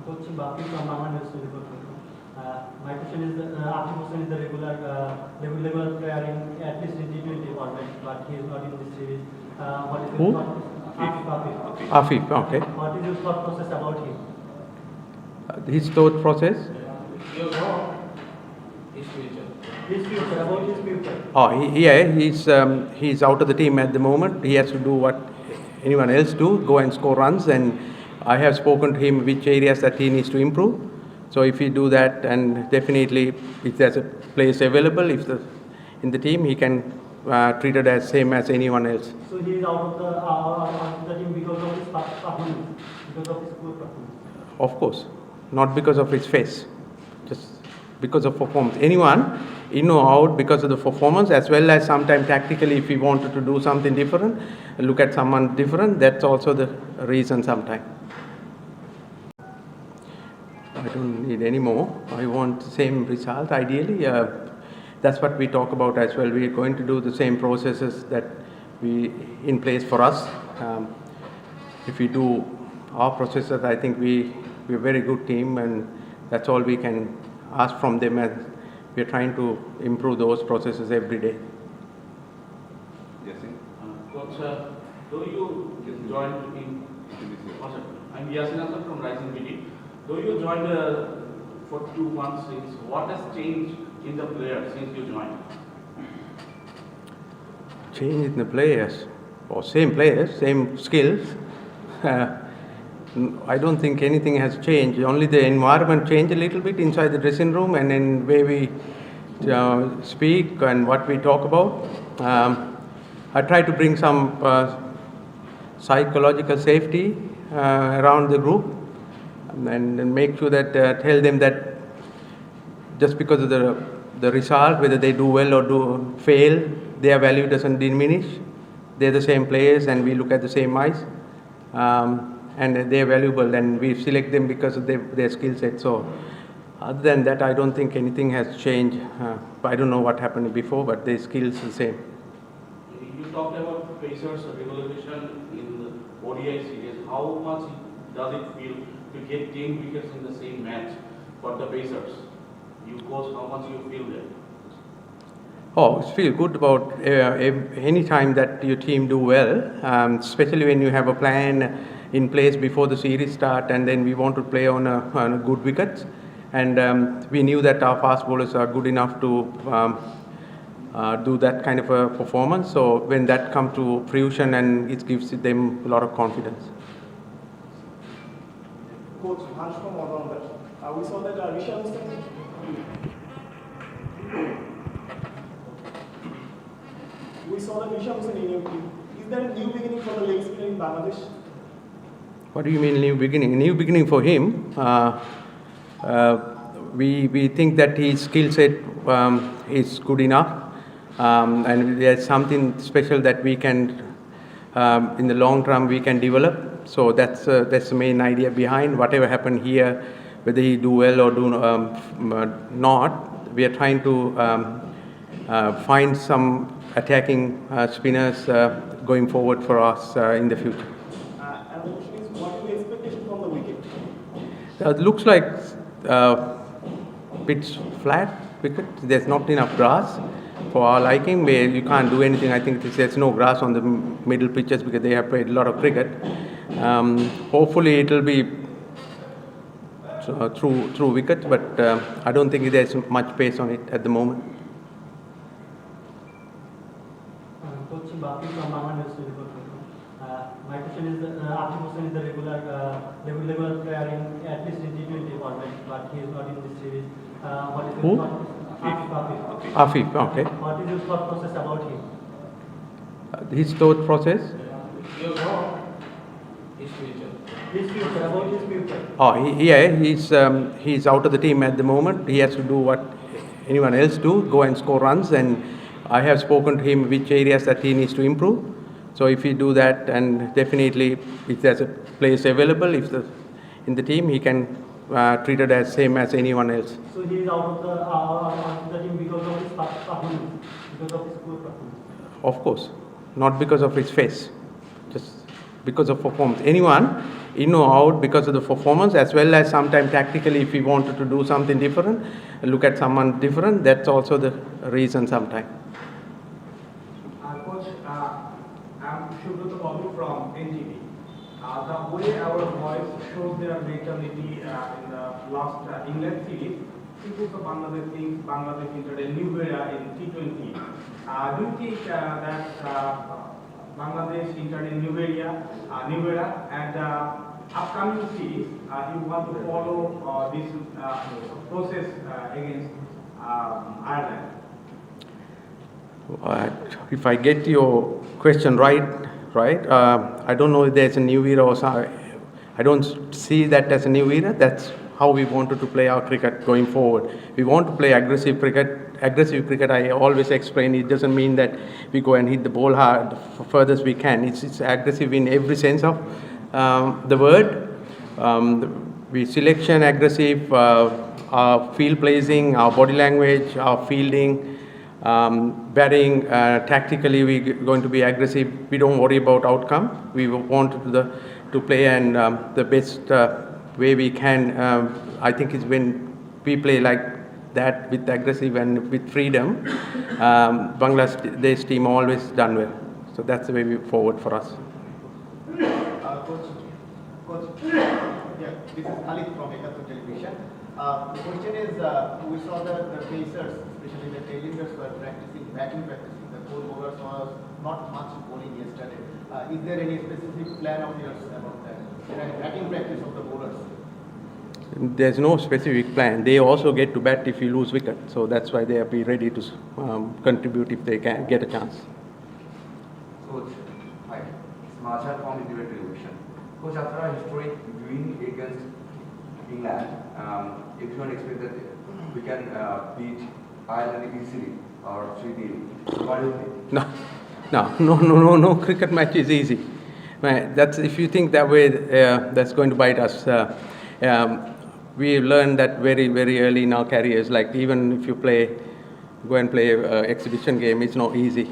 Coach Bapi from Bangladesh. My question is that Atif Hussain is the regular player in at least in T20 format, but he is not in this series. What is your thought? Afif, okay. What is your thought process about him? His thought process? His future, about his future. Oh, he's out of the team at the moment. He has to do what anyone else do, go and score runs, and I have spoken to him which areas that he needs to improve. So if he do that, and definitely if there's a place available, in the team, he can treat it as same as anyone else. So he is out of the team because of his performance, because of his poor performance. Of course, not because of his face, just because of performance. Anyone in or out because of the performance, as well as sometimes tactically, if he wanted to do something different, look at someone different, that's also the reason sometimes. I don't need any more. I want the same result ideally. That's what we talk about as well. We are going to do the same processes that we in place for us. If we do our processes, I think we're a very good team, and that's all we can ask from them, and we are trying to improve those processes every day. Yes, Coach, do you join in? I'm Yasin Asad from Rising BD. Though you joined for 2 months since, what has changed in the players since you joined? Change in the players, or same players, same skills. I don't think anything has changed. Only the environment changed a little bit inside the dressing room, and in where we speak and what we talk about. I try to bring some psychological safety around the group, and make sure that tell them that just because of the result, whether they do well or do fail, their value doesn't diminish. They're the same players, and we look at the same eyes, and they're valuable, and we select them because of their skill set. So other than that, I don't think anything has changed. I don't know what happened before, but their skills are the same. You talked about Pacers regulation in the ODI series. How much does it feel to get 10 wickets in the same match for the Pacers? You coach, how much you feel there? Oh, it feels good about any time that your team do well, especially when you have a plan in place before the series start, and then we want to play on a good wickets, and we knew that our fast bowlers are good enough to do that kind of a performance. So when that comes to fruition, and it gives them a lot of confidence. Coach, Harsh from all-rounder. We saw that Rishabh Hussain. We saw that Rishabh Hussain in your team. Is there a new beginning for the leg spinner in Bangladesh? What do you mean new beginning? A new beginning for him. We think that his skill set is good enough, and there's something special that we can, in the long term, we can develop. So that's the main idea behind whatever happened here, whether he do well or do not. We are trying to find some attacking spinners going forward for us in the future. And the question is, what is the expectation from the wicket? It looks like pitch flat wicket. There's not enough grass for our liking. Where you can't do anything. I think there's no grass on the middle pitches because they have played a lot of cricket. Hopefully it will be through wickets, but I don't think there's much pace on it at the moment. Coach Bapi from Bangladesh. My question is that Atif Hussain is the regular player in at least in T20 format, but he is not in this series. What is your thought? Afif, okay. What is your thought process about him? His thought process? His future, about his future. Oh, he's out of the team at the moment. He has to do what anyone else do, go and score runs, and I have spoken to him which areas that he needs to improve. So if he do that, and definitely if there's a place available, in the team, he can treat it as same as anyone else. So he is out of the team because of his performance, because of his poor performance. Of course, not because of his face, just because of performance. Anyone in or out because of the performance, as well as sometimes tactically if we wanted to do something different, look at someone different, that's also the reason sometimes. Coach, I'm Shubhrata Babu from NTV. The way our boys showed their mentality in the last England series, it was the Bangladesh entered a new era in T20. Do you think that Bangladesh entered a new era, and upcoming series, you want to follow this process against Ireland? If I get your question right, I don't know if there's a new era or something. I don't see that as a new era. That's how we wanted to play our cricket going forward. We want to play aggressive cricket. Aggressive cricket, I always explain, it doesn't mean that we go and hit the ball hard furthest we can. It's aggressive in every sense of the word. We selection aggressive, our field placing, our body language, our fielding, batting, tactically we're going to be aggressive. We don't worry about outcome. We want to play and the best way we can. I think is when we play like that with aggressive and with freedom, Bangladesh team always done well. So that's the way we forward for us. Coach, yeah, this is Khalid from Ekatr Television. The question is, we saw that the Pacers, especially the tailenders, were batting practicing. The four bowlers was not much bowling yesterday. Is there any specific plan of yours about that? Is there any batting practice of the bowlers? There's no specific plan. They also get to bat if you lose wicket. So that's why they'll be ready to contribute if they can get a chance. Coach, hi. It's Mazhar from Liga Television. Coach, after a historic win against England, everyone expects that we can beat Ireland easily or 3-0. What do you think? No cricket match is easy. That's, if you think that way, that's going to bite us. We learned that very, very early in our careers. Like even if you go and play an exhibition game, it's not easy.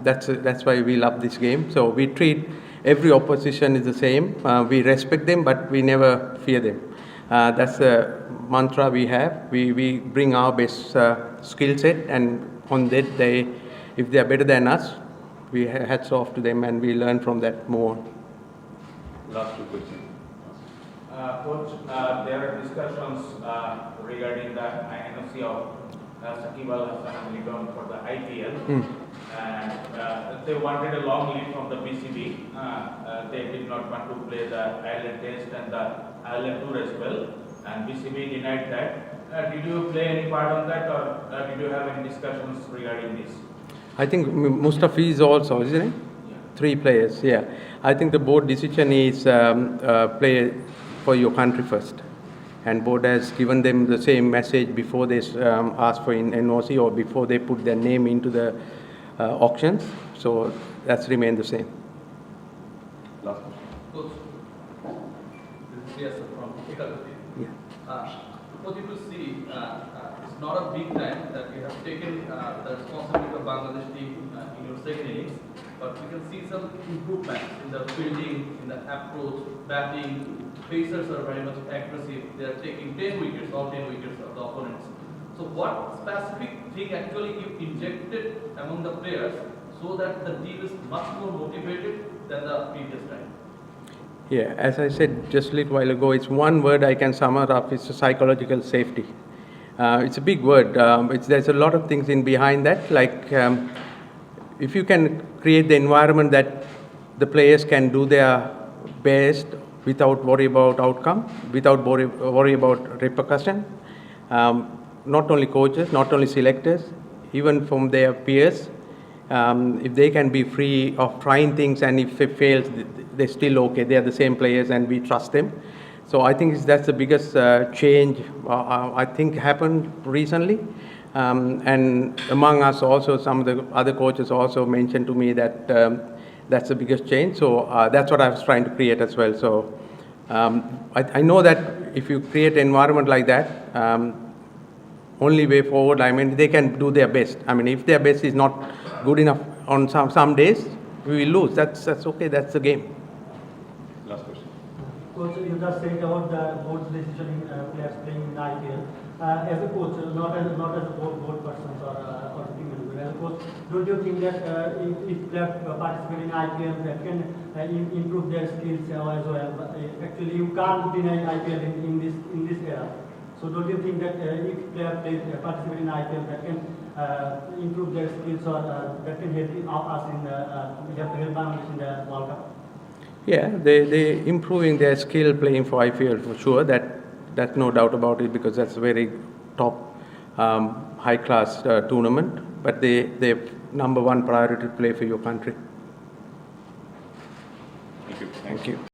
That's why we love this game. So we treat every opposition is the same. We respect them, but we never fear them. That's the mantra we have. We bring our best skill set, and on that day, if they are better than us, we hats off to them, and we learn from that more. Last two questions. Coach, there are discussions regarding the INOC of Saqib Al Hasan and Liga for the IPL. And they wanted a long lead from the BCB. They did not want to play the Ireland Test and the Ireland Tour as well. And BCB denied that. Did you play any part on that, or did you have any discussions regarding this? I think Mustafi is also, isn't it? Yeah. 3 players, yeah. I think the board decision is play for your country first. And board has given them the same message before they ask for an NOC or before they put their name into the auctions. So that's remained the same. Last question. Coach, this is Yasser from Ekatr. Yeah. Coach, you see, it's not a big time that you have taken the responsibility of Bangladesh team in your second innings, but we can see some improvements in the fielding, in the approach, batting. Pacers are very much aggressive. They are taking 10 wickets, all 10 wickets of the opponents. So what specific thing actually you injected among the players so that the team is much more motivated than the previous time? Yeah, as I said just a little while ago, it's one word I can sum it up, it's psychological safety. It's a big word. There's a lot of things in behind that, like if you can create the environment that the players can do their best without worry about outcome, without worry about repercussion. Not only coaches, not only selectors, even from their peers, if they can be free of trying things, and if it fails, they're still okay. They are the same players, and we trust them. So I think that's the biggest change I think happened recently. And among us also, some of the other coaches also mentioned to me that that's the biggest change. So that's what I was trying to create as well. So I know that if you create an environment like that, only way forward, I mean, they can do their best. I mean, if their best is not good enough on some days, we will lose. That's okay. That's the game. Last question. Coach, you just said about the board's decision in players playing in IPL. As a coach, not as a board persons or team manager, as a coach, don't you think that if players participate in IPL, that can improve their skills as well? Actually, you can't deny IPL in this era. So don't you think that if players participate in IPL, that can improve their skills or that can help us in help Bangladesh in the World Cup? Yeah, they improving their skill playing for IPL for sure. That's no doubt about it, because that's a very top high class tournament. But they number one priority to play for your country. Thank you. Thank you.